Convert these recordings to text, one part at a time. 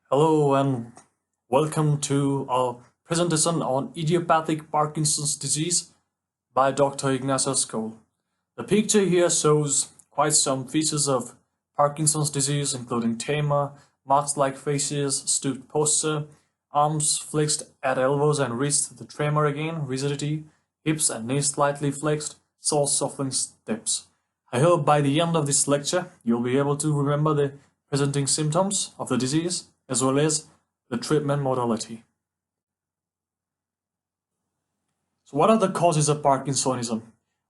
Hello and welcome to our presentation on idiopathic Parkinson's disease by Dr. Ignatius Cole. The picture here shows quite some features of Parkinson's disease, including tremor, mask-like faces, stooped posture, arms flexed at elbows and wrists, the tremor again, rigidity, hips and knees slightly flexed, soft shuffling steps. I hope by the end of this lecture you'll be able to remember the presenting symptoms of the disease as well as the treatment modality. So what are the causes of Parkinsonism?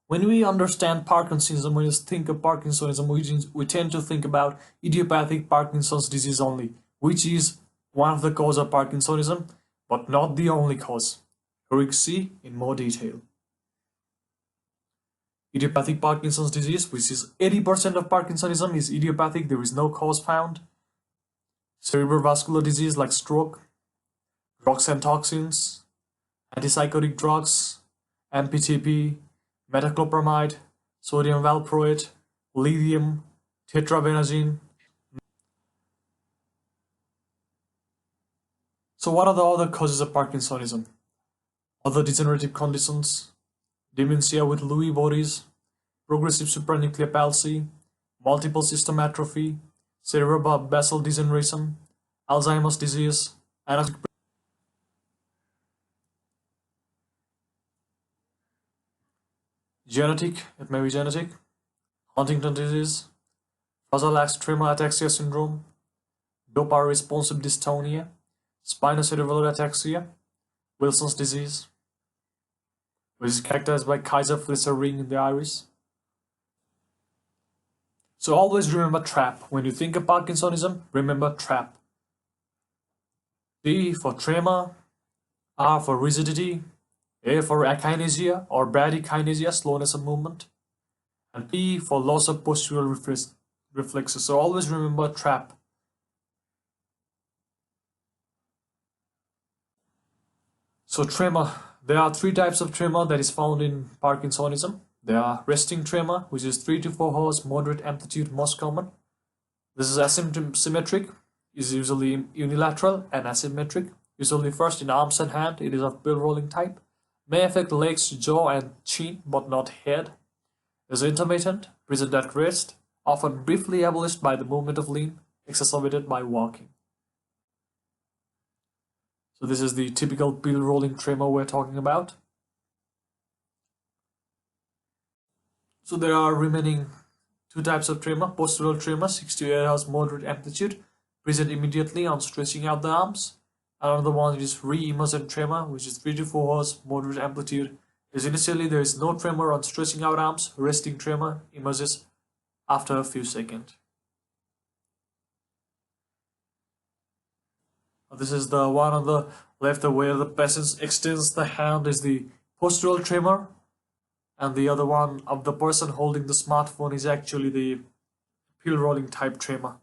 When we understand Parkinsonism, when we think of Parkinsonism, we tend to think about idiopathic Parkinson's disease only, which is one of the causes of Parkinsonism, but not the only cause. Here we see in more detail. Idiopathic Parkinson's disease, which is 80% of Parkinsonism, is idiopathic. There is no cause found. Cerebrovascular disease like stroke, drugs and toxins, antipsychotic drugs, MPTP, metoclopramide, sodium valproate, lithium, tetrabenazine. So what are the other causes of Parkinsonism? Other degenerative conditions, dementia with Lewy bodies, progressive supranuclear palsy, multiple system atrophy, cerebrovascular degeneration, Alzheimer's disease, and genetic, it may be genetic, Huntington disease, Fragile X tremor ataxia syndrome, dopamine responsive dystonia, spinocerebellar ataxia, Wilson's disease, which is characterized by Kaiser-Fletcher ring in the iris. So always remember TRAP. When you think of Parkinsonism, remember TRAP. D for tremor, R for rigidity, A for akinesia or bradykinesia, slowness of movement, and P for loss of postural reflexes. So always remember TRAP. So tremor, there are three types of tremor that is found in Parkinsonism. There are resting tremor, which is 3 to 4 hours, moderate amplitude, most common. This is asymmetric, is usually unilateral and asymmetric. Usually first in arms and hand, it is of pill rolling type. May affect legs, jaw and chin, but not head. Is intermittent, present at rest, often briefly abolished by the movement of limb, exacerbated by walking. So this is the typical pill rolling tremor we're talking about. So there are remaining two types of tremor. Postural tremor, 6 to 8 hours, moderate amplitude, present immediately on stretching out the arms. Another one is re-emergent tremor, which is 3 to 4 hours, moderate amplitude. Is initially there is no tremor on stretching out arms. Resting tremor emerges after a few seconds. This is the one on the left where the patient extends the hand is the postural tremor, and the other one of the person holding the smartphone is actually the pill rolling type tremor.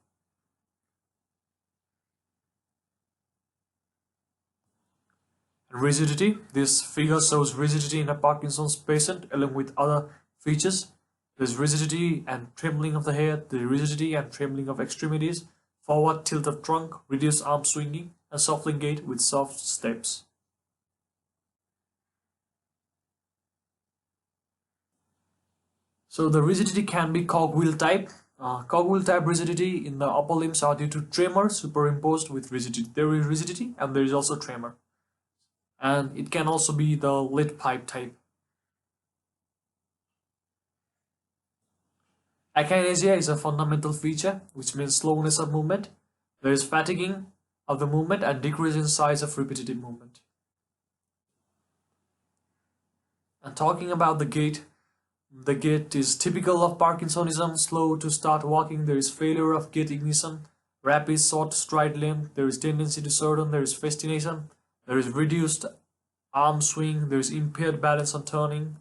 And rigidity, this figure shows rigidity in a Parkinson's patient along with other features. There's rigidity and trembling of the head, the rigidity and trembling of extremities, forward tilt of trunk, reduced arm swinging, and shuffling gait with soft steps. So the rigidity can be cogwheel type. Cogwheel type rigidity in the upper limbs are due to tremor superimposed with rigidity. There is rigidity and there is also tremor. And it can also be the lead pipe type. Akinesia is a fundamental feature, which means slowness of movement. There is fatiguing of the movement and decrease in size of repetitive movement. And talking about the gait is typical of Parkinsonism, slow to start walking, there is failure of gait ignition, rapid short stride length, there is tendency to shorten, there is fascination, there is reduced arm swing, there is impaired balance on turning.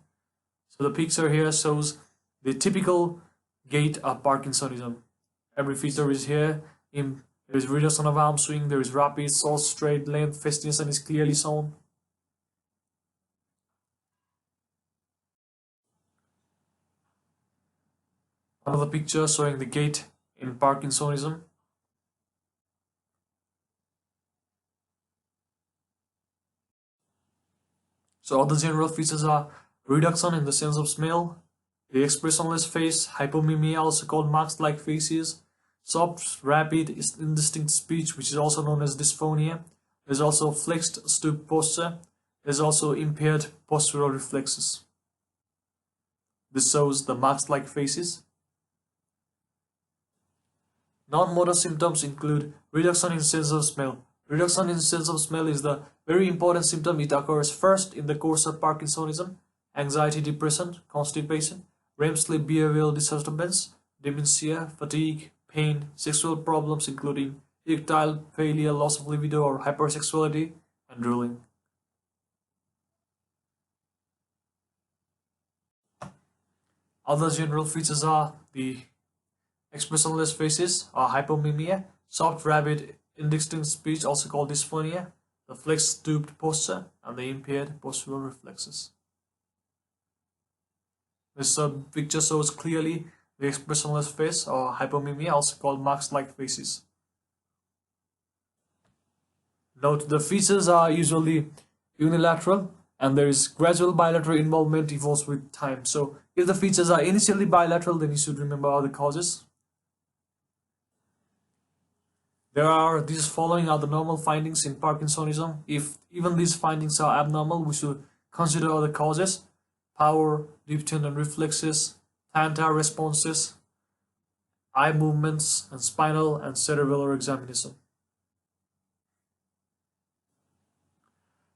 So the picture here shows the typical gait of Parkinsonism. Every feature is here. There is reduction of arm swing, there is rapid short stride length, fascination is clearly shown. Another picture showing the gait in Parkinsonism. So other general features are reduction in the sense of smell, the expressionless face, hypomimia, also called mask-like faces, soft, rapid, indistinct speech, which is also known as dysphonia. There's also flexed stoop posture. There's also impaired postural reflexes. This shows the mask-like faces. Non-motor symptoms include reduction in sense of smell. Reduction in sense of smell is the very important symptom. It occurs first in the course of Parkinsonism, anxiety, depression, constipation, REM sleep behavioral disturbance, dementia, fatigue, pain, sexual problems including erectile failure, loss of libido or hypersexuality, and drooling. Other general features are the expressionless faces or hypomimia, soft, rapid, indistinct speech, also called dysphonia, the flexed stooped posture, and the impaired postural reflexes. This picture shows clearly the expressionless face or hypomimia, also called mask-like faces. Note the features are usually unilateral and there is gradual bilateral involvement evolves with time. So if the features are initially bilateral, then you should remember all the causes. These following are the normal findings in Parkinsonism. If even these findings are abnormal, we should consider other causes: power, deep tendon reflexes, tanta responses, eye movements, and spinal and cerebellar examination.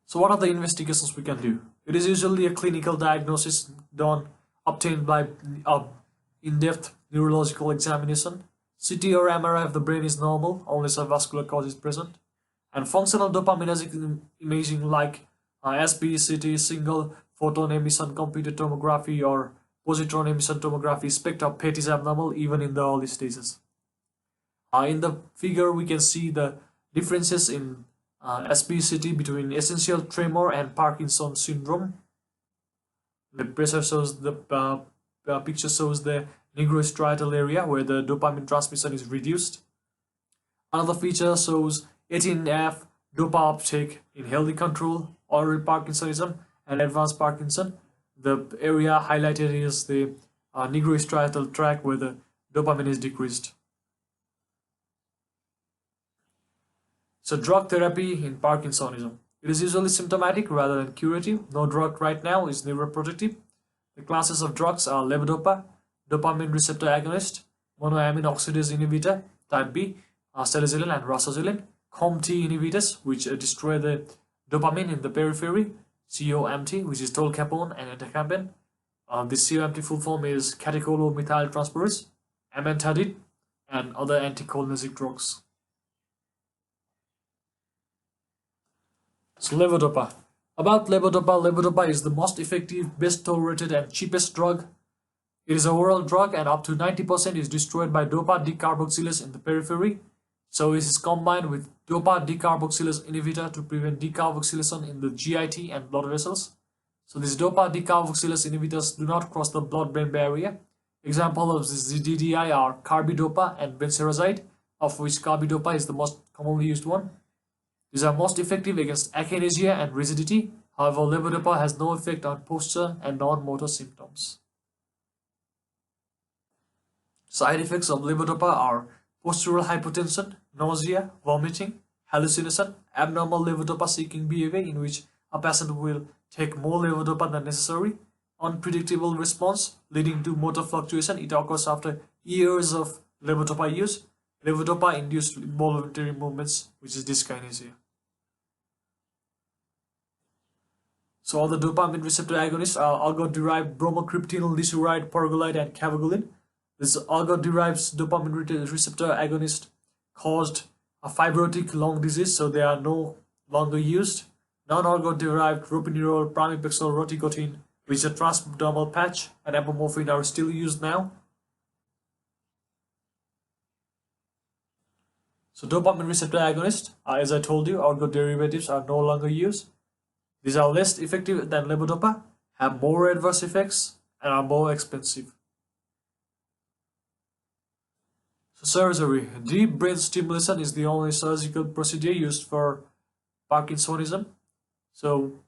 So what are the investigations we can do? It is usually a clinical diagnosis obtained by in-depth neurological examination. CT or MRI of the brain is normal, only some vascular cause is present. And functional dopaminergic imaging like SPECT, single photon emission computed tomography, or positron emission tomography, SPECT of PET is abnormal even in the early stages. In the figure, we can see the differences in SPECT between essential tremor and Parkinson's syndrome. The picture shows the nigrostriatal area where the dopamine transmission is reduced. Another feature shows 18F dopa uptake in healthy control, early Parkinsonism, and advanced Parkinson. The area highlighted is the nigrostriatal tract where the dopamine is decreased. So drug therapy in Parkinsonism. It is usually symptomatic rather than curative. No drug right now is neuroprotective. The classes of drugs are levodopa, dopamine receptor agonist, monoamine oxidase inhibitor, type B, salicylic and rasosilin, COMT inhibitors, which destroy the dopamine in the periphery, COMT, which is tolcapone and entacampin. The COMT full form is catechol-methyltransferase, amantadine, and other anticholinergic drugs. So levodopa. About levodopa is the most effective, best tolerated, and cheapest drug. It is an oral drug and up to 90% is destroyed by dopa decarboxylase in the periphery. So it is combined with dopa decarboxylase inhibitor to prevent decarboxylation in the GIT and blood vessels. So these dopa decarboxylase inhibitors do not cross the blood-brain barrier. Examples of this DDI are carbidopa and benserazide, of which carbidopa is the most commonly used one. These are most effective against akinesia and rigidity. However, levodopa has no effect on posture and non-motor symptoms. Side effects of levodopa are postural hypotension, nausea, vomiting, hallucination, abnormal levodopa-seeking behavior in which a patient will take more levodopa than necessary, unpredictable response leading to motor fluctuation. It occurs after years of levodopa use. Levodopa-induced involuntary movements, which is dyskinesia. So all the dopamine receptor agonists are alga-derived bromocriptinyl, lisuride, pergolide, and cavagolin. This alga-derived dopamine receptor agonist caused a fibrotic lung disease, so they are no longer used. Non-alga-derived ropinirole, pramipexole, rotigotine, which is a transdermal patch, and apomorphine are still used now. So dopamine receptor agonists, as I told you, alga derivatives are no longer used. These are less effective than levodopa, have more adverse effects, and are more expensive. So surgery. Deep brain stimulation is the only surgical procedure used for Parkinsonism. So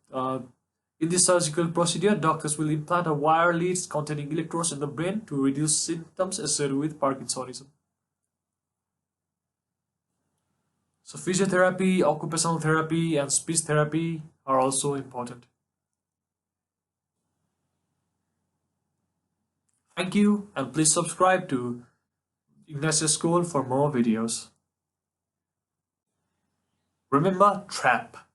In this surgical procedure, doctors will implant a wire leads containing electrodes in the brain to reduce symptoms associated with Parkinsonism. So physiotherapy, occupational therapy, and speech therapy are also important. Thank you, and please subscribe to Ignatius School for more videos. Remember, trap.